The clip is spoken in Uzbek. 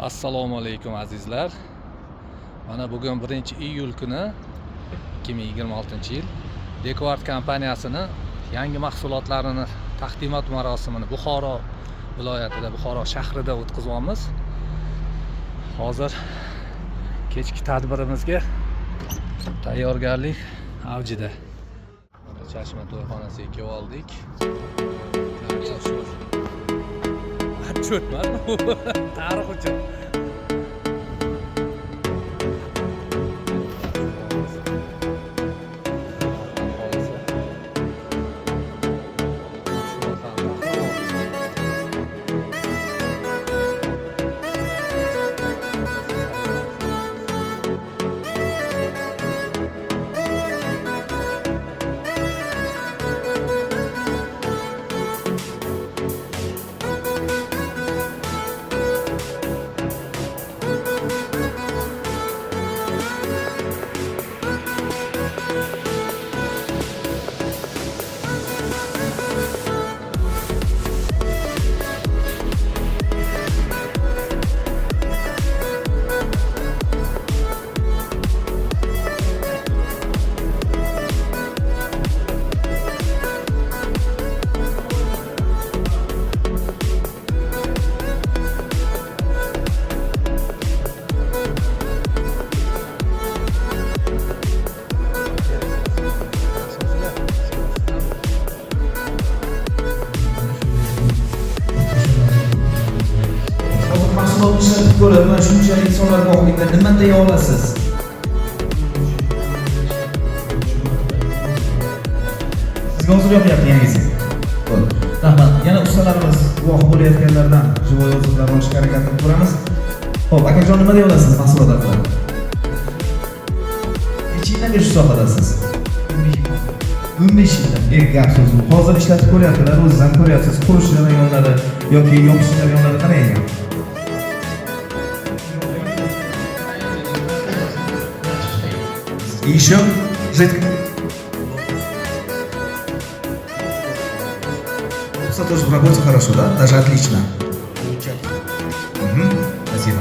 Assalomu alaykum azizlar. Mana bugun 1-iyul kuni 2026-yil Dekvart kompaniyasini yangi mahsulotlarini taqdimot marosimini Buxoro viloyatida, Buxoro shahrida o'tkazyapmiz. Hozir kechki tadbirimizga tayyorgarlik avjida. Chashma to'yxonasiga kelib oldik. Cho'tman tarix uchun. Ishlatib ko'rib, mana shunchalik insonlarga oqlikda nima deya olasiz? Sizga hozir yoqyapti yangisi. Bo'ldi. Rahmat. Yana ustalarimiz guvoh bo'layotganlardan живой yozuvlar olishga harakat qilib ko'ramiz. Xo'p, akajon nima deya olasiz mahsulot haqida? Necha yildan beri shu sohadasiz? 15 yildan. Gap so'z bu. Hozir ishlatib ko'ryaptilar, o'zingiz ham ko'ryapsiz. Qurish jarayonlari yoki yopish jarayonlari qanday ekan? И еще жидкость. Тоже в работе хорошо, да? Даже отлично. Спасибо.